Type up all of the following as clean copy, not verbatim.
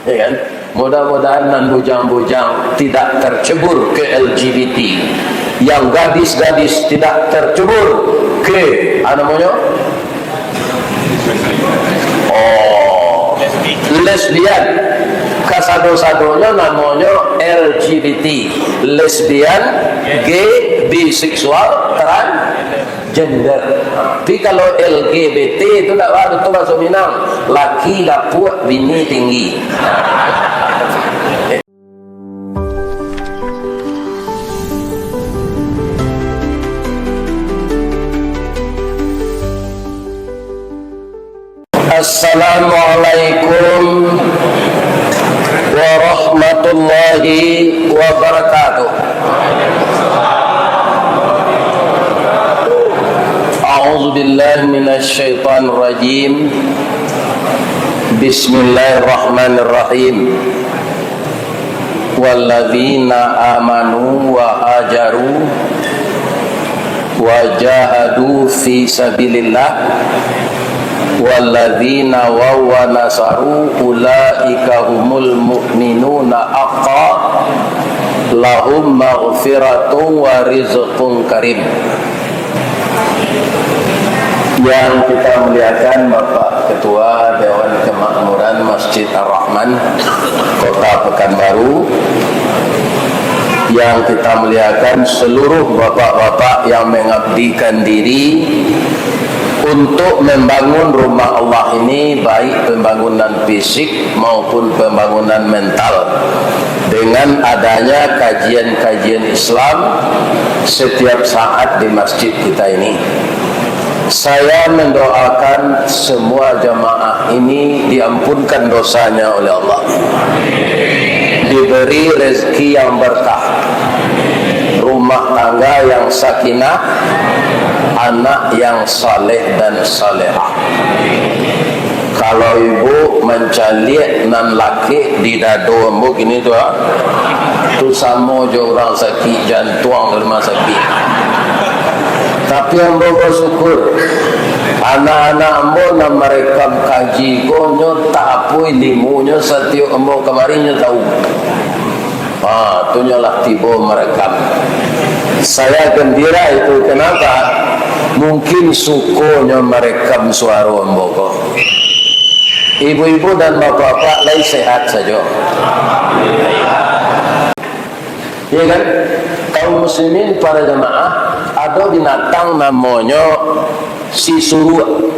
ya kan? Mudah-mudahan nan bujang-bujang tidak tercebur ke LGBT, yang gadis-gadis tidak tercebur ke namanya lesbian. Kasado-sadonya namanya LGBT, lesbian, gay, biseksual, transgender. Tapi kalau LGBT itu tak ada, itu masuk Minang, laki dapur, bini tinggi. Assalamualaikum warahmatullahi wabarakatuh. A'udzu billahi minasy syaithanir rajim. Bismillahirrahmanirrahim. Walladzina amanu wa hajaru wa jahadu fi sabilillah walladzina wa nasaru ulaika humul mu'minuna haqqan lahum maghfiratun wa rizqun karim. Yang kita muliakan Bapak Ketua Dewan Kemakmuran Masjid Ar-Rahman Kota Pekanbaru, yang kita muliakan seluruh bapak-bapak yang mengabdikan diri untuk membangun rumah Allah ini, baik pembangunan fisik maupun pembangunan mental, dengan adanya kajian-kajian Islam setiap saat di masjid kita ini. Saya mendoakan semua jamaah ini diampunkan dosanya oleh Allah, diberi rezeki yang berkah, rumah tangga yang sakinah, anak yang saleh dan salehah. Kalau ibu mencaliak nan laki di dado embu gini tu, tu sama je orang sakit jantung di rumah sakit. Tapi embu bersyukur, anak-anak embu nak merekam kaji konyo tak apa ilmunya setiap embu kemarinnya tahu. Tu nyalah tiba merekam. Saya gembira itu, kenapa? Mungkin sukunya merekam suara emboko. Ibu-ibu dan bapak-bapak lain sehat saja. Ya kan? Kaum muslimin para jamaah, ada binatang namanya si suruh.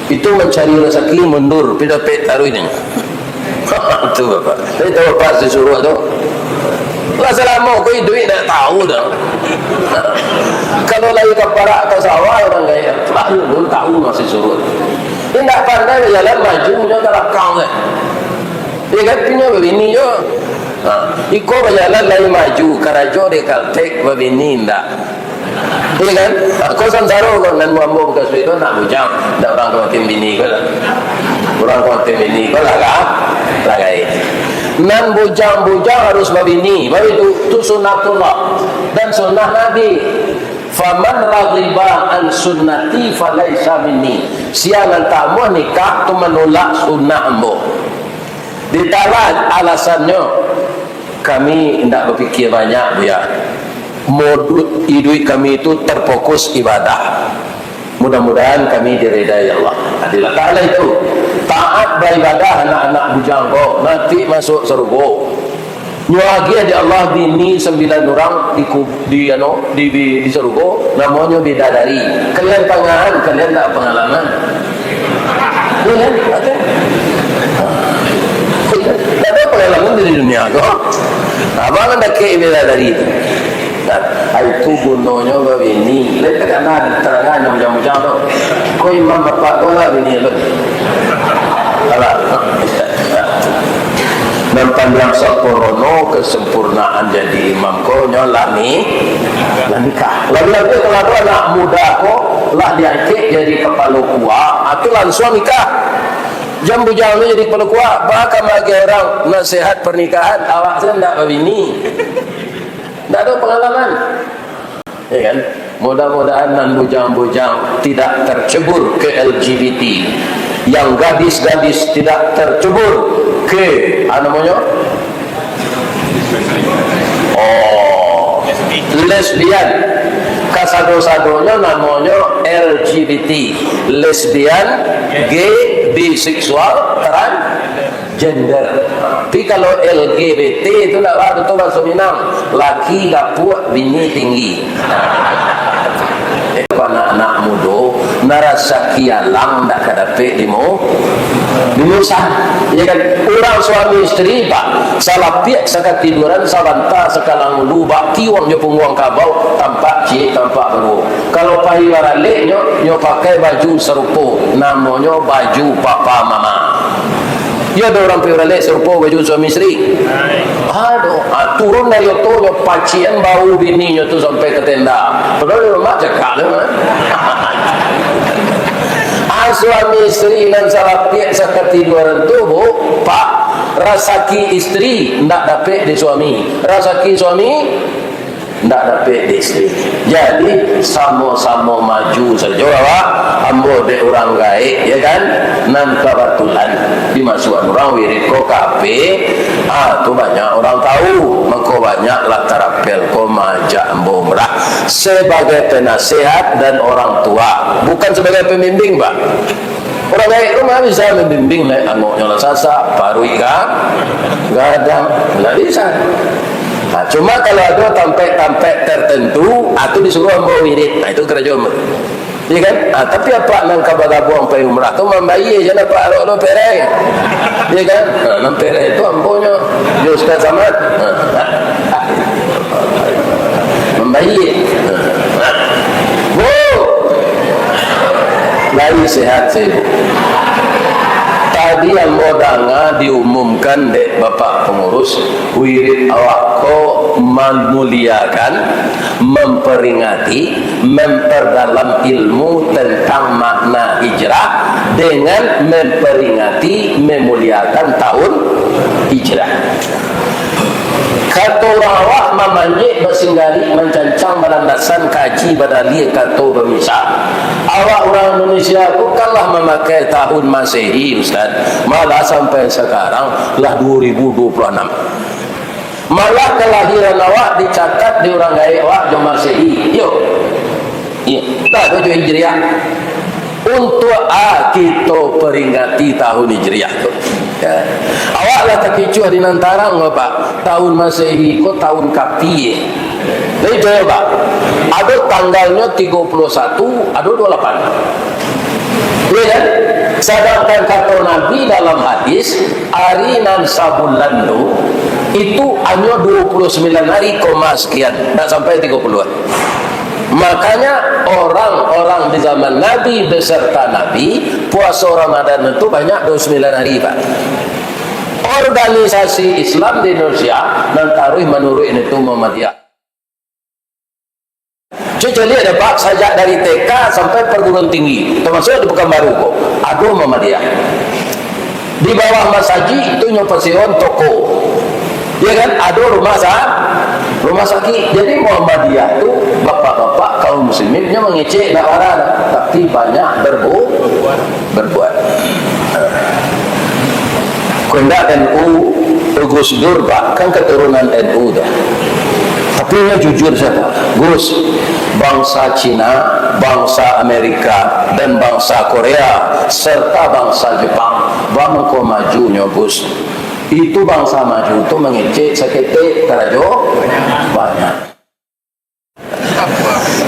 Itu mencari rezeki mundur, pidapet taruh ini. Itu bapak. Saya tahu apa si suruh tu. Lah selama kau duit dah tahu dah. Kalau lagi ke parak ke sawah orang kaya, belum tahu masih suruh. Dia tak pandai berjalan maju, dia tak rakam kan. Dia kan punya begini je. Iko berjalan lagi maju, karajo dia kaltek begini tak. Dia kan, kau santaro kau nan mampu bekas itu nak bujang, tak orang kau tim bini kau lah. Orang kau tim bini kau lah kah? Lagai. Nan bujang-bujang harus berbini, baru itu sunnatullah dan sunnah Nabi. Faman raghiba an sunnati falaysa minni. Siang tamu nikah tu menolak sunnah ambo. Ditanya alasannya, kami tidak berfikir banyak ya. Modul hidup kami itu terfokus ibadah. Mudah-mudahan kami diridai Allah. Adilah ta'ala itu taat beribadah anak-anak bujang kau nanti masuk surga. Nyuagia di Allah bini 9 orang di surga, namanya bidadari. Kalian pangahan, kalian tak pengalaman. Kalian ada? Tak ada pengalaman di dunia kau. Abang anda ke bidadari itu. Itu gunanya begini. Lihat karena terangan bujang-bujang tu. Kau imam bapak kau lah bini tu. Alah. Dan pandang sempurna kesempurnaan jadi imam kau nyolah nikah. Lagi-lagi kalau ada anak muda kau lah diangkat jadi kepala kuah, itu langsung nikah. Jam bujangnya jadi kepala kuah, bahkan bagi orang nasihat pernikahan, awak saya tidak begini. Tidak ada pengalaman. Ya kan? Mudah-mudahan nan bujang-bujang tidak tercebur ke LGBT, yang gadis-gadis tidak tercebur ke namanya lesbian. Kasado-sadonya namanya LGBT, lesbian, gay, biseksual, transgender. Tapi kalau LGBT itu nak ada tu bahasa Minang, laki gapuk, bini tinggi. Anak-anak muda narasa kialang nak kadape dimusan, ya kan? Orang suami isteri pak salah piak sakat tiduran sabanta sekalang lubak tiwang nyo penguang kabau tampak cik tampak baru. Kalau pahi warale nyo pakai baju serupa namanya baju papa mama. Ya ada orang pirale serupa baju suami isteri. Aduh, turun dari itu nyo pacian bau bini nyo tu sampai ke tenda. Padahal rumah cekak lah. Suami isteri dan salah pihak seketiduran tu pak rasaki isteri ndak dapat di suami, rasaki suami ndak dapat di isteri. Jadi sama-sama maju saja awak ambo de orang gaib, ya kan? Nan kebetulan dimasukkan orang wirid ko kape, tu banyak orang tahu, maka banyak lah terapel ko majak ambo merah sebagai penasehat dan orang tua, bukan sebagai pembimbing, Pak. Orang baik rumah bisa membimbing naik anggotnya lah sasa, paru ikan, gadang, nggak bisa. Nah, cuma kalau ada tampek-tampek tertentu, itu disuruh ambo wirid, nah itu kerajaan. Iya kan? Tapi apa nang kabagabuang pay umrah tu membayi je nak lo perai. Iya kan? Nang perai itu ambonya Jus Ustaz Samad. Membayi. Lagi sehat sih. Tadi yang modanga diumumkan dek Bapak Pengurus, wirid awak ko memuliakan, memperingati, memperdalam ilmu tentang makna hijrah dengan memperingati, memuliakan tahun hijrah. Kata orang awak memanjik bersinggali mencancang melandasan kaji badali kata bermisal. Awak orang Indonesia bukanlah memakai tahun Masehi, Ustaz. Malah sampai sekarang lah 2026. Malah kelahiran awak dicatat di orang gaib awak jom Masehi. Yuk. Ya, tak ada Hijriah. Untuk kita peringati tahun Hijriah tu. Ya. Awaklah tak kecuali di nantarang Pak. Tahun Masehi ko tahun Kapi. Jadi coba ada tanggalnya 31, ada 28. Ya kan? Sedangkan kata Nabi dalam hadis hari nan sabulan itu hanya 29 hari koma sekian, tak sampai 30-an. Makanya orang-orang di zaman Nabi beserta Nabi puasa Ramadan itu banyak 29 hari, Pak. Organisasi Islam di Indonesia nantaruh menurut itu Muhammadiyah. Cuci lihat ada Pak, sejak dari TK sampai perguruan tinggi, termasuk di Pekanbaru kok, ada Muhammadiyah. Di bawah Mas Haji itu nyopasion toko, ya kan? Ada rumah sakit. Jadi Muhammadiyah itu bapak-bapak kaum musliminnya mengecek nawaran, tapi banyak berbuat. Kendak NU Gus Dur Pak, kan keturunan NU dah. Tapi ini jujur saja, Gus, bangsa Cina, bangsa Amerika, dan bangsa Korea, serta bangsa Jepang, bangko majunya Gus. Itu bangsa maju itu mengecek seketik kerajo banyak.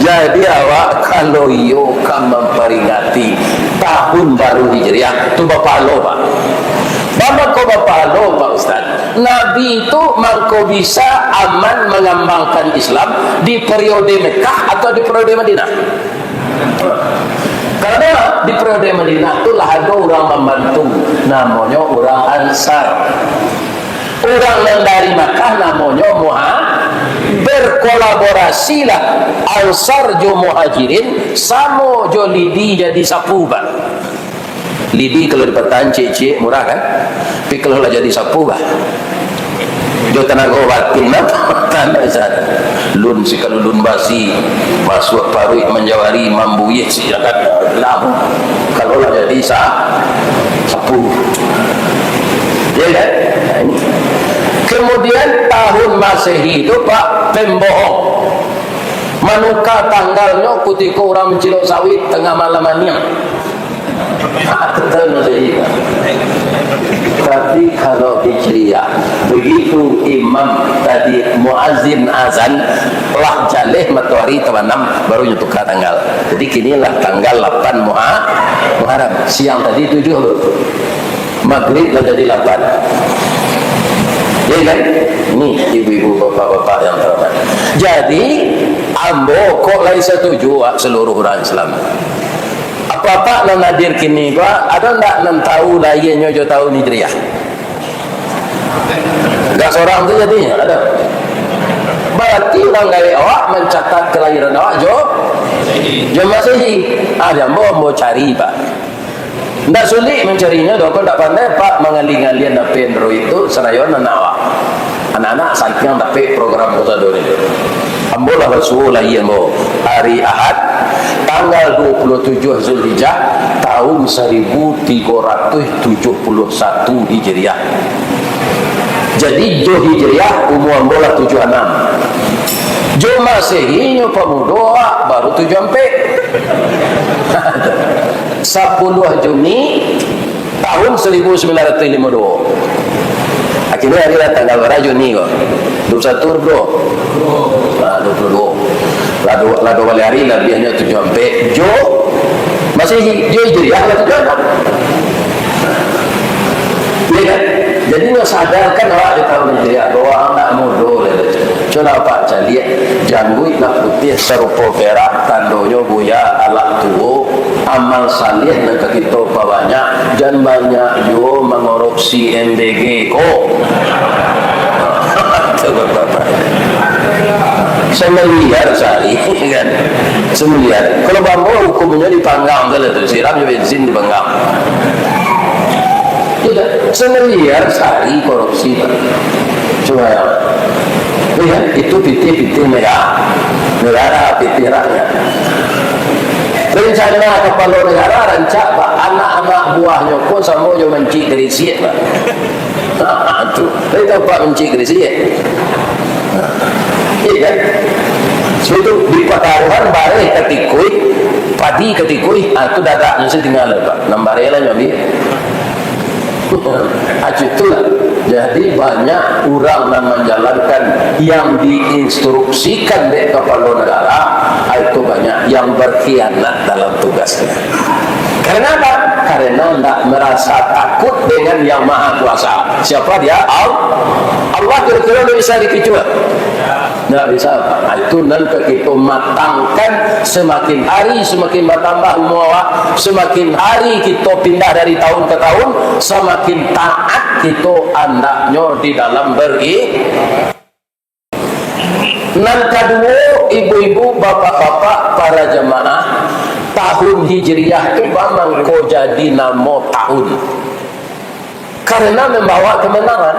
Jadi awak kalau iyo kan memperingati tahun baru Hijriah itu Bapak lo Pak. Bapak ko Bapak lo Pak Ustaz. Nabi itu mangko bisa aman mengembangkan Islam di periode Mekah atau di periode Madinah? Karena di periode Madinah itu lah ada orang membantu, namanya orang Ansar. Orang yang dari Makkah namanya berkolaborasilah Ansar jo Muhajirin sama jo Lidi jadi sapu Pak. Lidi kalau di pertanian cik murah kan, tapi kalau lah jadi sapu Pak. Jo tenaga batin tanda sana lun si kalau lun basi masuk parui menjawari mambuye si akan lam kalau lah jadi sapu ya kan. Kemudian tahun Masehi itu Pak pembohong manuka tanggalnya ketika orang mencilok sawit tengah malamannya tapi kalau Hijriah begitu imam tadi muazzin azan lah jaleh matahari temanam baru nyetukar tanggal. Jadi kinilah tanggal 8 Muharram. Siang tadi 7 maghrib dah jadi 8. Ya kan? Ini ibu-ibu bapak-bapak yang terhormat. Jadi ambo kok lain setuju seluruh orang Islam. Apa-apa nak nadir kini Pak, ada tak nan tahu lainnya jo tahu Hijriah? Enggak seorang tu jadinya ada. Berarti orang dari awak mencatat kelahiran awak jo Masehi. Ada mau cari Pak. Tidak sulit mencarinya, dokon tak pandai Pak mengaling-alian pendro itu serayon anak awak. Anak-anak saking tapi program kosador itu. Ambo lah bersuhu lagi ambo hari Ahad tanggal 27 Zulhijjah tahun 1371 Hijriah. Jadi Jo Hijriah umur ambo lah 76. Jo Masehi nyo pemuda baru 7 sampai 10 Juni tahun 1952. Akhirnya hari tanggal berapa Juni kok? 21 bro. Nah, 22. Lado balik hari lebihnya 7 sampai Jo Masehi Jo Hijriah lah 7 kan? Ya kan? Jadi nak sadarkan awak di tahun Hijriah bahwa anak muda coba Pak caliak jangguit nak putih serupa perak tandonyo buya alak tuo amal salih nak kita banyak dan banyak yo mengorupsi MBG ko semiliar sehari kan semiliar kalau bambu hukumnya dipanggang kalau tu siram je bensin dipanggang tidak semiliar sehari korupsi coba ya lihat itu piti-piti negara piti rakyat. Rencana kepala negara rancak Pak anak-anak buahnya pun sama jo mencik dari siap Pak. Itu kita Pak mencik dari siap. Iya kan? Suatu di pertaruhan bare ketikui padi ketikui itu dadak mesti tinggal Pak. Nambarela nyobi. Itulah. Jadi banyak orang yang menjalankan yang diinstruksikan oleh kepala negara itu banyak yang berkhianat dalam tugasnya. Karena apa? Karena tidak merasa takut dengan yang maha kuasa. Siapa dia? Allah kira-kira bisa dikecuali? Tidak bisa. Itu nanti kita matangkan semakin hari semakin bertambah umur, semakin hari kita pindah dari tahun ke tahun, semakin taat kita andaknya di dalam Nan kedua, ibu-ibu, bapak-bapak, para jemaah, tahun Hijriah itu memang kau jadi nama tahun karena membawa kemenangan.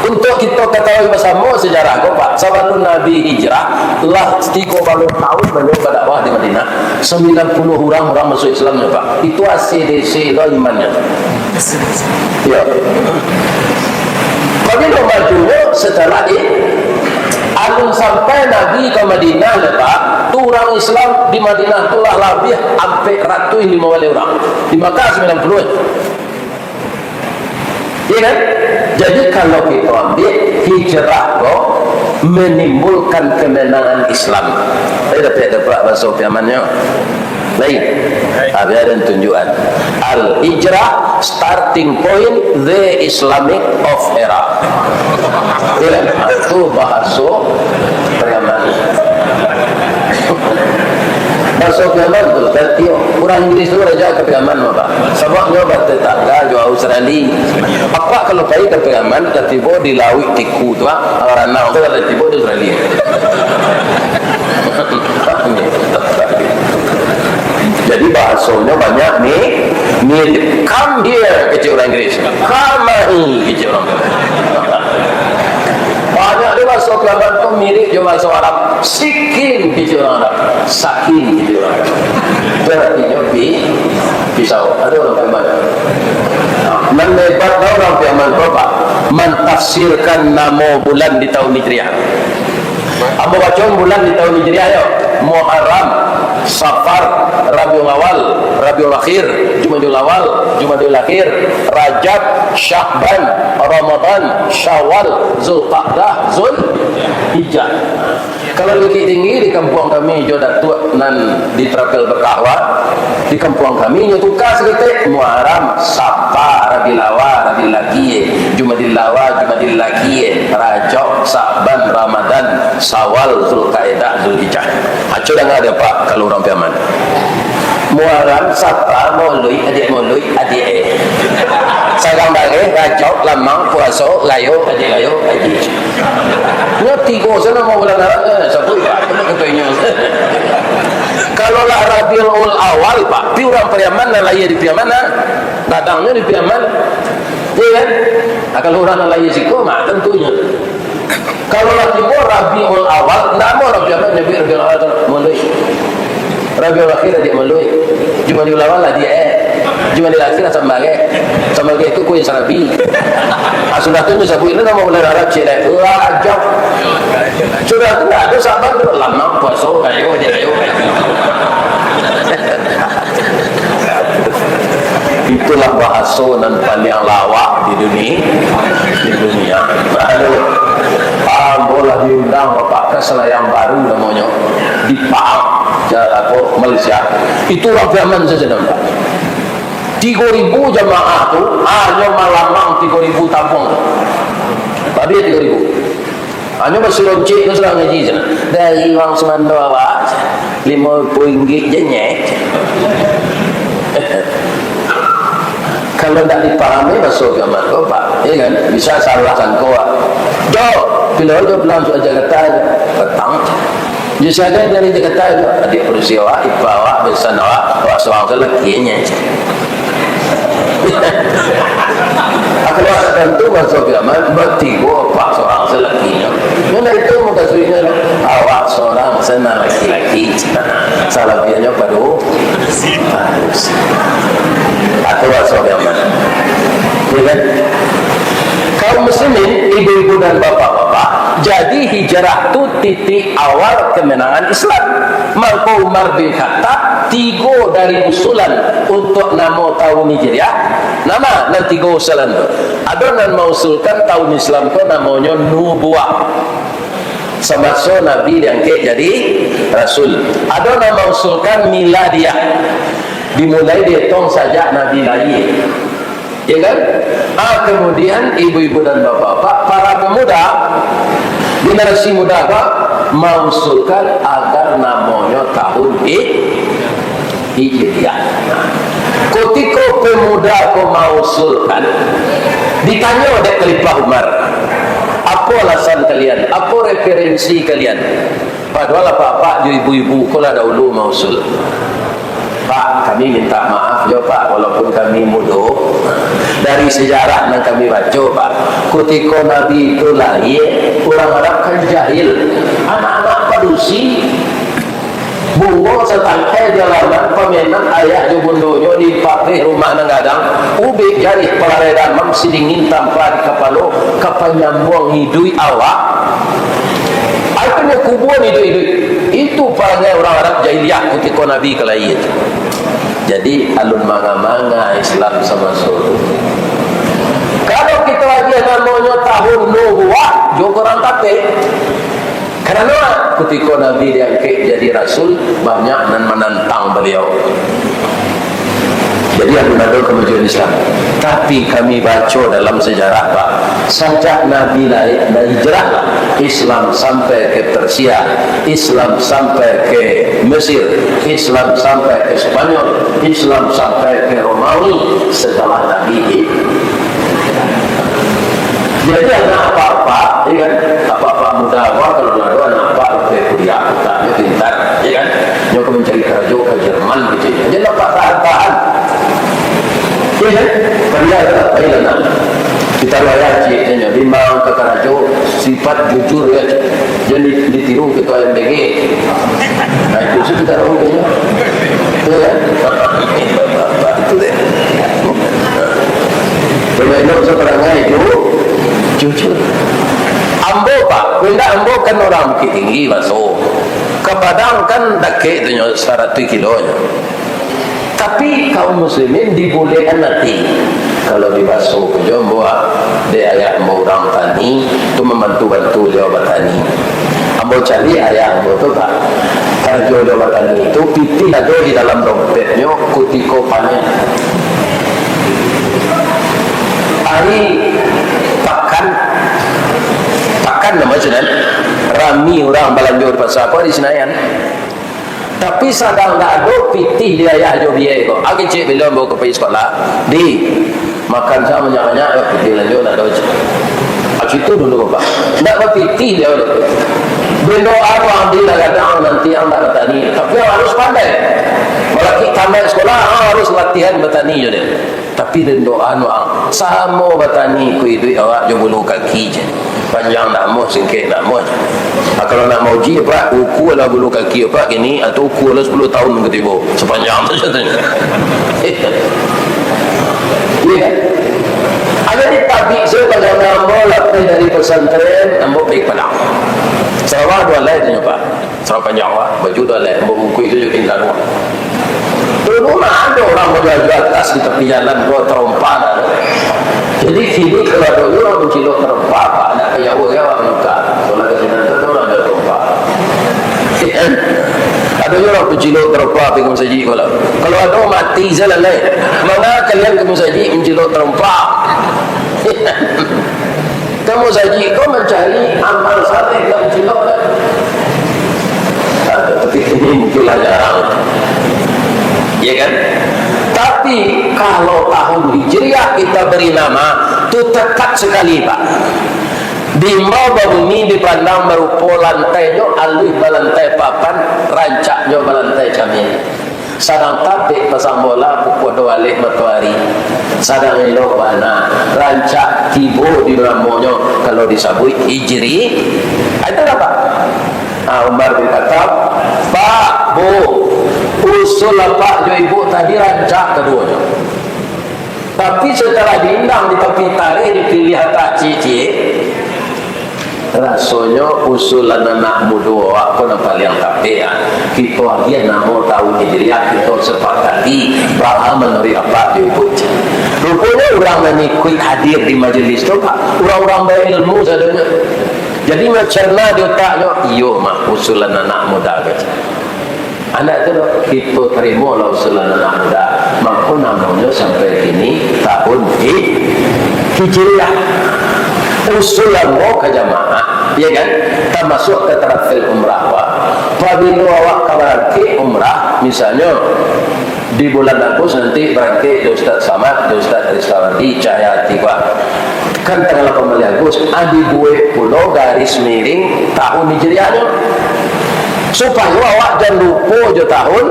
Untuk kita ketahui bersama sejarah Pak, sebelum Nabi hijrah lah 30 tahun beliau berdakwah di Madinah, 90 orang masuk Islam Pak. Itu ACDC itu imannya. Ya. Bagaimana majunya setelah ini alun sampai Nabi ke Madinah Pak, tu orang Islam di Madinah telah lebih sampai 150 orang. Di Makkah 90. Ya kan? Jadi kalau kita ambil hijrah menimbulkan kemenangan Islam. Ada bahasa firman-Nya. Lain. Ada tunjukan. Al-hijrah starting point the Islamic of era. Ya, itu bahasa firman. Bahasa firman tu berarti orang Inggris tu raja ke firman apa? Sebabnya bertetangga jo Australia. Apa kalau pergi ke firman tiba di laut tiku tu orang nak tu ada tiba di Australia. Jadi bahasanya banyak ni come here kecil orang Inggris, come here kecil orang gambar tu mirip je bahasa Arab. Sikin gitu orang Arab, sakin gitu orang Arab. Itu artinya pisau. Ada orang firman. Menebat orang firman apa? Mentafsirkan nama bulan di tahun Hijriah. Apa baca bulan di tahun Hijriah yo? Muharram, Safar, Rabiul Awal, Rabiul Akhir, Jumadil Awal, Jumadil Akhir, Rajab, Sya'ban, Ramadan, Syawal, Zulqa'dah, Zulhijjah. Kalau Bukit Tinggi di kampung kami jodoh tua nan di Trapel Berkahwa, di kampung kami nyotuka seketik Muharram, Safar, Rabiul Awal, Rabiul Akhir, Jumadil Awal, Jumadil Akhir, Rajab, Sya'ban, Ramadan, Syawal, Zulqa'dah, Zulhijjah. Acu dah ada Pak kalau orang Piaman. Muharram, Safar, Maulid, adik Sagang bagi, Rajab, Lamang, Puasa, Layo, adik. Ini tiga sana mau bulan Arab, satu Pak, katanya. Kalau lah Rabiul Awal Pak, pi orang Piaman dan lahir di Piaman, datangnya di Piaman, iya kan? Kalau orang lahir siku, mak tentunya. Kalau lah tiba Rabiul Awal, nama orang Piaman Nabi Rabiul Awal Maulid. Rabiul Akhir dia Maulid. Jumadil Awal lah dia. Jumadil Akhir sambil itu kuih sarabi. Sudah tu sabu ini nama bulan Arab cina. Rajab. Sudah tu ada sahabat tu lama puasa ayo. Itulah bahasa dan paling lawak di dunia. Bola diundang Bapak ke Selayang Baru namanya di Pahang, Malaysia. Itu orang Piaman saja nampak. 3.000 jamaah tu hanya malamang 3.000 tampung. Tadi 3.000. Hanya masih loncik tu serang ngaji sana. Dari Wang Semando awak RM50 je nyek. Kalau tak dipahami masuk Piaman Bapak, ya kan? Bisa salah sangka. Bila dia pulang sudah Jakarta petang. Dia sadar dari Jakarta adik peristiwa ibawa besan awak seorang selakinya. Kalau ada tentu masuk Piaman bertiga pak seorang selakinya. Mana itu muka suinya awak seorang senang laki-laki. Salah biarnya baru harus. Atau masuk Piaman. Ya. Kaum muslimin, ibu-ibu dan bapak-bapak, jadi hijrah itu titik awal kemenangan Islam. Maka Umar bin Khattab 3 dari usulan untuk nama tahun Hijriah. Nama dan 3 usulan itu. Ada yang mengusulkan tahun Islam itu namanya Nubuah. Semasa Nabi diangkat jadi Rasul. Ada yang mengusulkan Miladiyah. Dimulai dihitung saja Nabi lahir. Ya kan? Kemudian ibu-ibu dan bapak-bapak, para pemuda, generasi muda apa? Mengusulkan agar namanya tahun Hijriah. Ketika pemuda aku mengusulkan, ditanya oleh Khalifah Umar, apa alasan kalian? Apa referensi kalian? Padahal bapak, ibu-ibu, kalau dahulu mengusul. Pak, kami minta maaf ya Pak, walaupun kami muda. Dari sejarah yang kami baca Pak, ketika Nabi itu lahir, orang Arab kan jahil. Anak-anak padusi bungo setangkai jalanan pemenan ayah di bundonya di pakai rumah nanggadang ubik jari pelaredan mamsi dingin tanpa di kapalo kapal nyambung hidui awak. Artinya kubuan itu pada orang Arab jahiliyah ketika Nabi kelahir. Jadi alun manga-manga Islam sama suruh. Kalau kita lagi namanya tahun Nubuah, juga orang kate. Karena ketika Nabi diangkat jadi Rasul, banyak yang menentang beliau. Jadi alun-alun kemajuan Islam. Tapi kami baca dalam sejarah Pak, sejak Nabi lahir dan hijrah lah, Islam sampai ke Persia, Islam sampai ke Mesir, Islam sampai ke Spanyol, Islam sampai ke Romawi setelah Nabi. Jadi anak apa-apa, ya kan? Apa-apa muda apa kalau ada anak apa ke kuliah, tak pintar, ya kan? Yang mencari kerja ke Jerman gitu. Jadi dapat tahan. Ya kan? Kerja tak payah. kita layak cik memang kekerajo sifat jujur ya jadi ditiru ketua MBG. Nah itu kita tahu ya itu deh kalau seperangai itu jujur ambo pak benda ambo kan orang bukit tinggi masuk ke Padang kan dake itu 100 kilonya. Tapi kaum muslimin dibolehkan nanti kalau dibasuh ke Jombo dia ayah mau orang tani tu membantu-bantu dia bertani. Ambo cari ayah ambo tu pak kerja dia bertani itu piti ada di dalam dompetnya kutiko panen. Hari pakan nama jenan rami orang balanjur pasal apa di Senayan. Tapi sadang tak ada piti dia ayah jo biaya ko. Agi cik bila bawa ke pergi sekolah, di makan sama banyak-banyak ya piti lanjut tak ada cik. Itu dulu pak. Tak ada piti dia dulu. Benda apa ambil kadang nanti yang tak bertani. Tapi harus pandai. Kalau kita tambah sekolah harus latihan bertani je dia. Tapi doa sama bertani ku itu awak jo bulu kaki je. Panjang nak mau singkit nak mau. Kalau nak mau ji pak ukur lah bulu kaki pak gini atau ukur lah 10 tahun ketiba sepanjang tu katanya. Ya. Ada di pagi saya pada ambo lepas dari pesantren ambo baik Padang. Sarawak dua lai tu pak. Sarawak panjang pak baju dua lai ambo buku itu juga indah. Dulu mah ada orang berjual tas di tepi jalan gua terompak ada. Jadi kini kalau ada orang mencilok terompak pak nak kayak orang muka. Kalau ada sinan tu orang ada terompak. Ada orang mencilok terompak pergi masjid kalau ada mati jalan lain. Mana kalian ke masjid mencilok terompak? Kamu saji kau mencari amal saleh yang mencilok kan? Tapi ini mungkinlah jarang. Ya kan? Tapi kalau tahun Hijriah kita beri nama itu tekat sekali pak. Di bawah bumi dipandang merupa lantainya alih balantai papan rancaknya balantai camin. Sadang tabik pasang bola pukul 2 alik matahari. Sadang elok bana rancak tibo di dalamnya kalau disabui Hijri. Itu apa? Umar berkata, Pak, Bu, usul Pak jo ibu tadi rancak keduanya. Tapi setelah diundang di tepi tarik dipilih tak cici. Rasanya usulan anak muda aku nampak yang tapi kita dia nama tahu Hijriah kita sepakati bahawa menurut apa dia ikut. Rupanya orang menikui hadir di majlis tu pak orang-orang berilmu sadanya. Jadi mencerna di otaknya iyo mah usulan anak muda guys. Anak itu kita terima lah usulan anak muda. Maka namanya sampai kini tahun Hijriah. Usulan mau ke jamaah, ya kan? Kita masuk ke travel umrah. Apabila awak berangkat umrah, misalnya di bulan Agustus nanti berangkat di Ustaz Samad, di Ustaz Rizawandi, Cahyati, Pak. Kan tanggal 18 Agustus, adi buat pulau garis miring tahun Hijriahnya. Supaya awak jangan lupa je tahun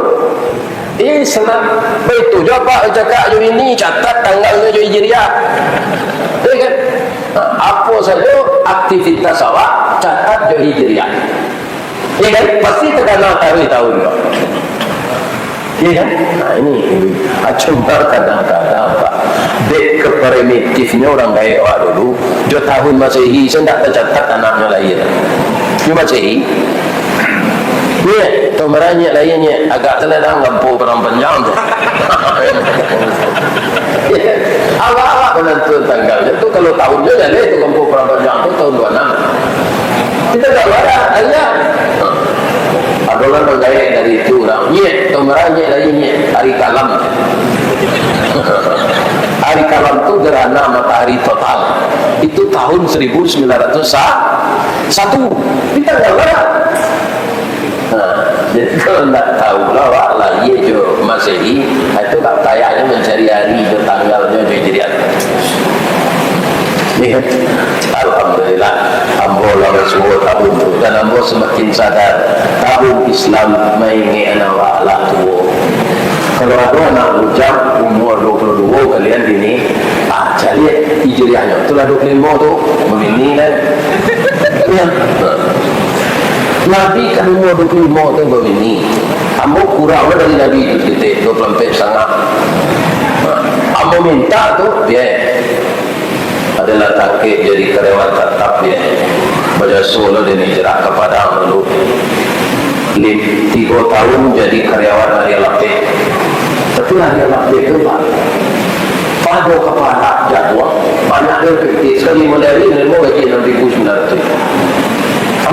Islam. Betul je Pak, cakap je ini, catat tanggalnya je Hijriah. Ya kan? Apa saja aktivitas awak catat je Hijriah. Ya kan? Pasti terkenal tarikh tahun tu. Ya kan? Nah ini cuma kadang-kadang Pak dek keprimitifnya orang gaya awak dulu dia tahun Masehi saya tak tercatat anaknya lahir. Dia Masehi ya, tomeranya lainnya agak telah ngampu perang panjang tu. Awak-awak menentukan tanggalnya tu kalau tahunnya dah itu ngampu perang panjang tu tahun 26. Kita tak marah, hanya ada orang bergaya dari itu orang. Nye, tomeranya lainnya hari kalam. Hari kalam tu gerhana matahari total. Itu tahun 1901. Kita tak marah. Jadi kalau tak tahu lah awak lahir je Masehi itu tak kayaknya mencari hari je tanggalnya je Hijriah. Alhamdulillah ambo lawan semua tahun tu dan ambo semakin sadar tahun Islam maingi anak awak tua. Kalau ada anak bujang umur 22 kalian ini Jadi hijriahnya itulah 25 tu begini kan ya. Nabi kan umur 25 tu begini. Ambo kurang dari Nabi itu titik 24 sangat. Ambo minta tu dia adalah takik jadi karyawan tetap dia. Berjasa dia hijrah ke Padang dulu. 3 tahun jadi karyawan hari lapik. Tapi hari lapik itu Pak pada kepala jadual banyak dia fikir sekali mulai ini mau gaji 6,900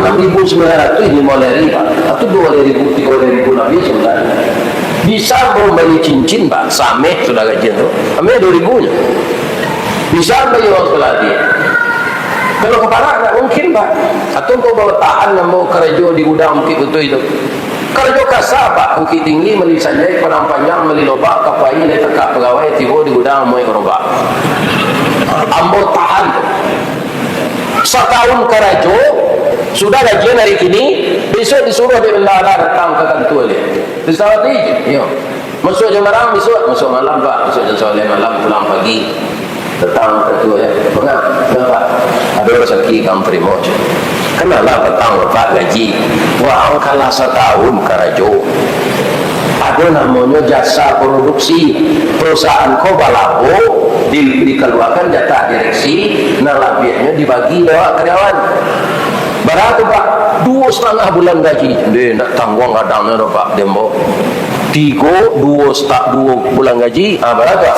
6,900 ini mulai Pak atau 2,000 3,000 Nabi sebenarnya bisa membeli cincin Pak sameh sudah gaji itu sameh 2,000 nya bisa beli uang seladi kalau kepala tak mungkin Pak atau kau bawa tahan yang mau kerja di gudang mungkin itu kerja kasar Pak bukit tinggi meli sanjai padang panjang meli lobak kapai le tekak pegawai tiba di gudang mau kerobak ambo tahan setahun kerja sudah gajian hari ini besok disuruh dia bendara datang ke kantor dia disawat dia masuk jam malam masuk malam Pak masuk jam 9 malam pulang pagi datang ke kantor ya Pak ada rezeki kamu terima kenalah petang Pak gaji wah kalah setahun kerja ada namanya jasa produksi perusahaan kau balabo dikeluarkan jatah direksi nalabiannya dibagi lewat karyawan berapa Pak 2,5 bulan gaji dia nak tanggung kadangnya Pak dembo 2 bulan gaji berapa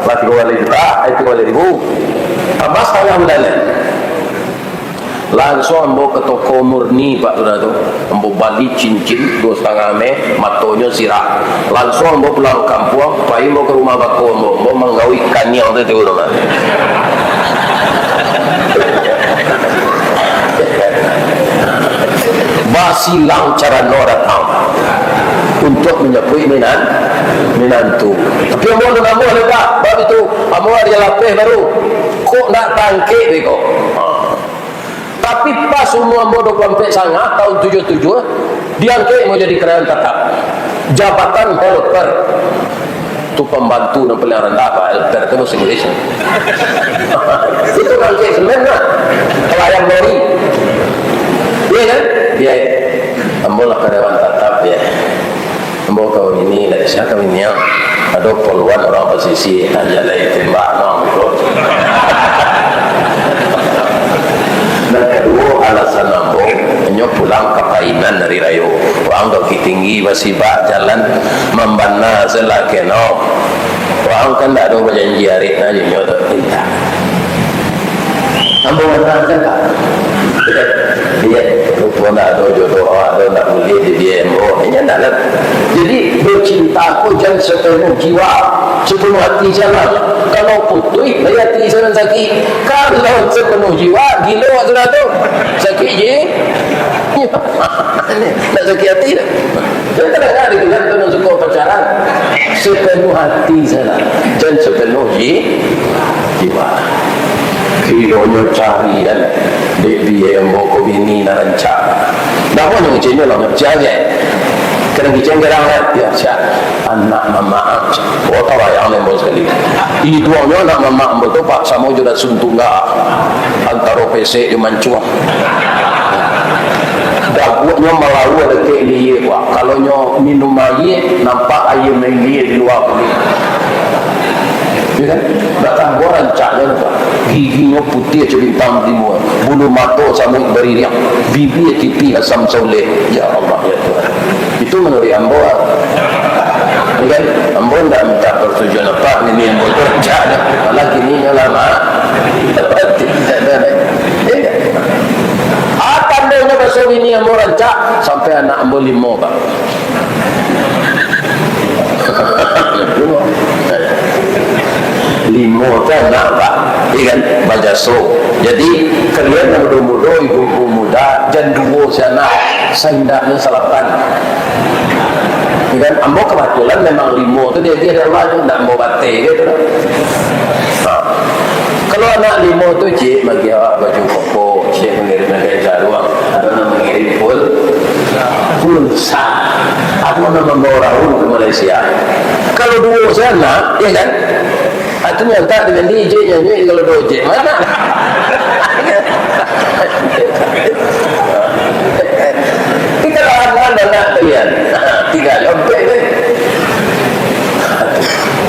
Pak 3 juta itu 3,000 tambah setengah bulan langsung ambo ke toko murni Pak sudah tu ambo balik cincin 2,5 matonya sirah langsung ambo pulang kampung pai mau ke rumah bako ambo menggawi kanyang tu rumah basilang cara noratang untuk menyepui minantu tapi ambo nak ambo Pak bab itu ambo ada lapeh baru kok nak tangkik ni kok tapi pas umur 24 sangat tahun 77 diangkat mau jadi karyawan tetap jabatan helper itu pembantu dan paling rendah Pak helper itu bahasa Inggris itu angkat sebenarnya pelayan lori iya kan dia ambil lah karyawan tetap ya ambil kau ini dari siapa ini yang ada puluhan orang posisi aja lah tembak dan kedua alasan ambo nyo pulang ke Painan dari Rayo wang doki tinggi masih Pak jalan membana selake no wang kan tak ada berjanji hari na nyo tak tinta ambo mengatakan tak dia lupa nak ada jodoh ada nak boleh dia ambo ini tak jadi bercinta aku jangan sepenuh jiwa sepenuh hati jangan kalau putih hati jangan sakit kalau sepenuh jiwa gila waktu tu sakit je nak sakit hati tak jangan tak ada dengan penuh suka pacaran sepenuh hati salah jangan sepenuh jiwa kilonya cari dan dia yang bawa bini nak rancang dah pun yang macam ni lah macam je kena bicara orang lain ya siap anak mama oh tahu yang lain sekali ini duanya anak mama betul Pak sama juga suntunga antara PC di mancuang dapurnya malau ada ke dia Pak kalau nyo minum air nampak air mengalir di luar pun ya kan datang gua rancaknya Pak giginya putih macam bintang timur bulu mata sama beriang bibir tipi asam soleh ya Allah ya Tuhan itu menurut ambo kan ambo tak minta persetujuan apa ini ambo tu rancak malah kini lama akan dia besok ini ambo rancak sampai anak ambo 5 Pak lima anak Pak kan baca so jadi kalian yang muda-muda ibu-ibu muda dan dua sana sendaknya salapan kan ambo kebetulan memang 5 tu dia ada orang nak mau batik gitu kalau anak 5 tu cik bagi awak baju koko cik mengirim kerja ruang ada nak mengirim pulsa aku nak membawa Raul ke Malaysia kalau dua sana ya kan tu nyata dengan DJ nyanyi kalau dojek mana? Kita lawan nak lihat tidak sampai ni.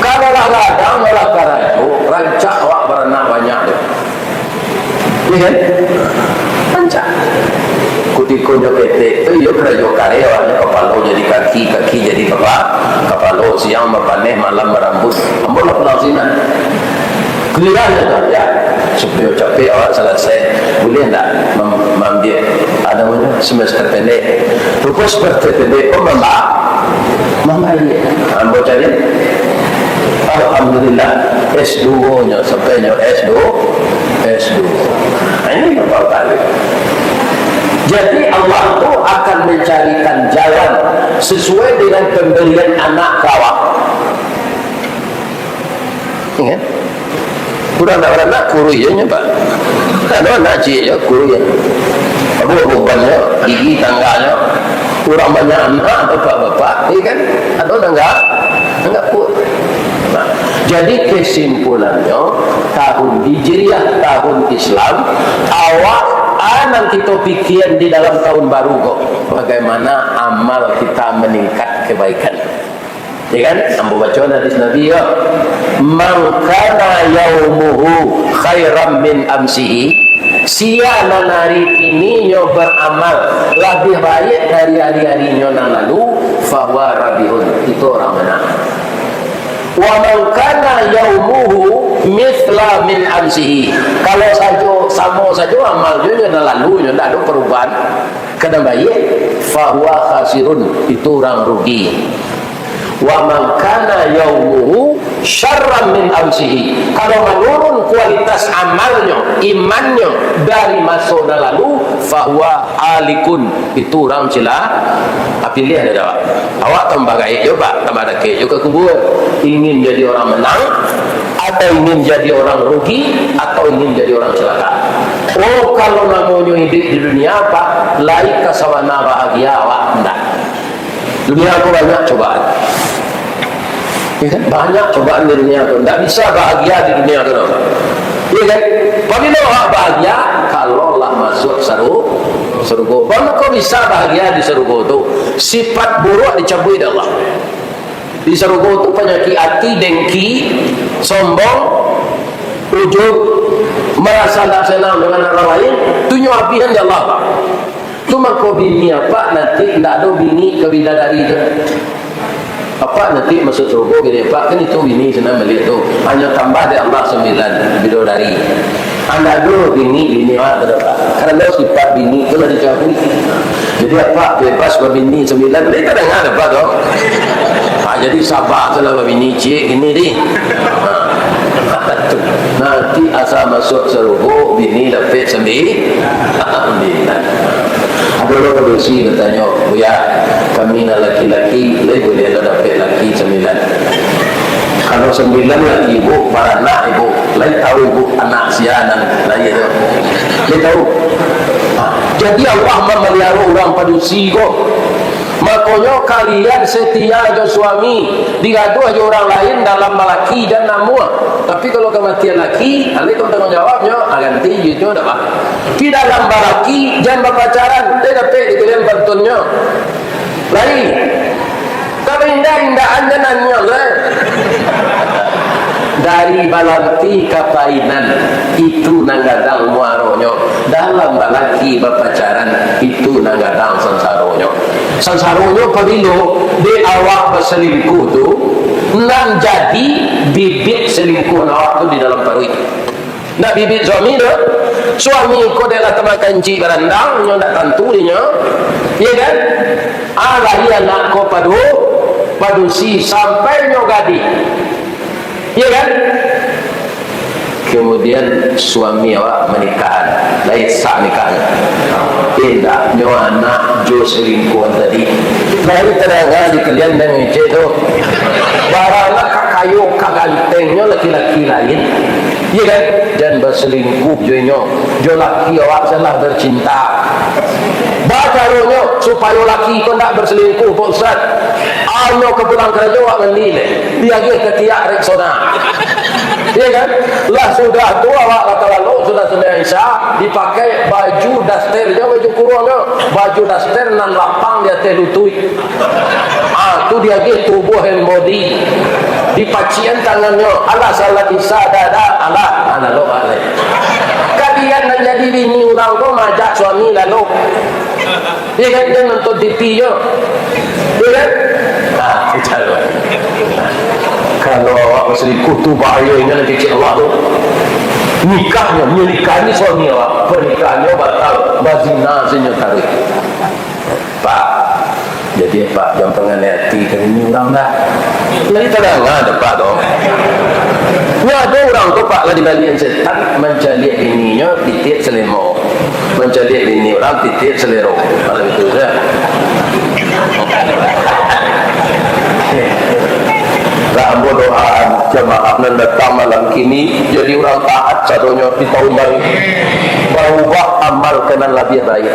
Kalau ladang malah karaju rancak awak berenang banyak tu. Iya kan? Rancak. Kutiko jo PT tu yo kerja karyawan kepala jadi kaki jadi kepala siang berpaneh malam berambut ambon pulang sini keliran ya supaya capek awak selesai boleh tak mengambil ada mana semester pendek terus semester pendek mama ini ambon cari alhamdulillah S2 nya sampai nya S2 ini berapa kali. Jadi Allah itu akan mencarikan jalan sesuai dengan pemberian anak kawak. Ingat? Kurang nak kurui ya Pak. Kalau nak cik ya kurui ya. Apa bebannya, gigi tangganya, kurang banyak anak bapak-bapak, ini kan? Ada enggak pun. Nah, jadi kesimpulannya tahun Hijriah, tahun Islam, awak nanti topikian di dalam tahun baru kok bagaimana amal kita meningkat kebaikan ya kan ambo baca hadis Nabi ya man kana yaumuhu khairan min amsihi siapa hari ini nyo beramal lebih baik dari hari-harinya yang lalu fahuwa rabihun itu orang menang wa man kana yaumuhu mithla min amsihi kalau sama saja amalnya yang lalu tidak ada perubahan kena baik fahuwa khasirun itu orang rugi wa man kana yaumuhu syarran min amsihi kalau menurun kualitas amalnya imannya dari masa lalu fahuwa alikun itu orang celah pilih ada awak tembagai coba tambah ke juga kubur ingin jadi orang menang atau ingin jadi orang rugi atau ingin jadi orang celaka. Oh kalau namanya hidup di dunia apa laik kasawana bahagia awak enggak dunia aku banyak cobaan ya kan? Banyak cobaan di dunia aku enggak bisa bahagia di dunia aku ya kan apabila awak bahagia kalau lah masuk surga baru kau bisa bahagia di surga itu sifat buruk dicabut oleh Allah di surga itu penyakit hati dengki sombong ujub merasa tak senang dengan orang lain itu nyawabihan di Allah Pak. Cuma kau bini apa nanti tidak ada bini ke bidadari itu apa nanti masuk surga bini apa kan itu bini senang melihat itu hanya tambah di Allah 9 bidadari anda dulu bini apa karena sifat bini itu dari jauh jadi apa bebas berbini 9 mereka dengar apa dong jadi sabar selama bini cik ini ni nanti asal masuk surga bini dapat 9 ada orang bersih bertanya ya kami nak laki-laki boleh dapat laki 9 kalau 9 lagi ibu para anak ibu lain tahu ibu anak sianan lain itu dia tahu jadi Allah memelihara orang padusi kok makanya kalian setia aja suami digaduh aja orang lain dalam laki dan namua tapi kalau kematian laki nanti kau tanggung jawabnya ganti itu ada apa di dalam laki jangan berpacaran dia dapat dikalian bantunnya lain tapi indah anda nanya lah dari balanti kapainan itu nanggadang muaronyo dalam balaki berpacaran itu nanggadang sansaronyo pabilo di awak berselingkuh tu nang jadi bibit selingkuh awak tu di dalam perut nak bibit suami tu suami ko adalah temakan cik berandang nyo nak tantunya ya kan lagi anak ko padusi sampai nyo gadi ya kan kemudian suami awak menikah lain sah nikah tidak nyo anak jo selingkuhan tadi lalu terangkan di kalian dengan cik tu barangnya kakayo kagantengnya laki-laki lain ya kan dan berselingkuh jo laki awak salah bercinta bacaronyo supaya laki kau tak berselingkuh Pak Ustaz awak ke pulang kerja awak menilai dia ke tiak reksona Ya kan? Lah sudah tu awak kata lalu sudah Isya dipakai baju dasternya, baju kurungnya, baju daster nan lapang dia telutui. Tu dia gitu tubuh and body. Dipacian tangannya, Allah salat Isya dada Allah lo alai. Kalian nak jadi bini orang tu majak suami lalu. Dia kan dia nonton TV je. Dia kan? Itu kalau awak selingkuh tu bahayanya nanti cik Allah tu. Nikahnya, menikahi suami awak, pernikahannya batal, bazina senyatarik. Pak, jadi Pak jangan pengen hati ini orang dah. Jadi terang ada Pak dong. Ya ada orang tu Pak lah dibalikin setan menjalik ininya titik selemo, menjalik ini orang titik selero. Kalau itu saja. Rambo doaan jemaah nan datang malam kini jadi orang taat sadonya di tahun baru berubah amal kenan lebih baik.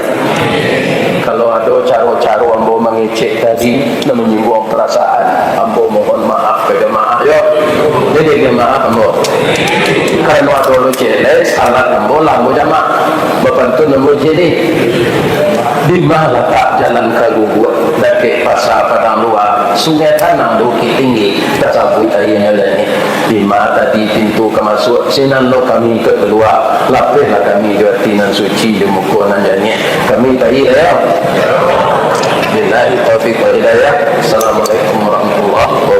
Kalau ada cara-cara ambo mengecek tadi dan menyinggung perasaan, ambo mohon maaf ke jemaah ya. Jadi jemaah ambo kalau ada lo celes salat ambo lambo jemaah berbantu ambo jadi di mana tak jalan kagugur dari pasar padang luar sungai tanam bukit tinggi tersabut airnya lagi di mana tadi pintu kemasuk sinan lo kami ke keluar lapihlah kami ke tinan suci di mukunan jadinya kami tadi ya billahi taufiq wal hidayah. Assalamualaikum warahmatullahi wabarakatuh.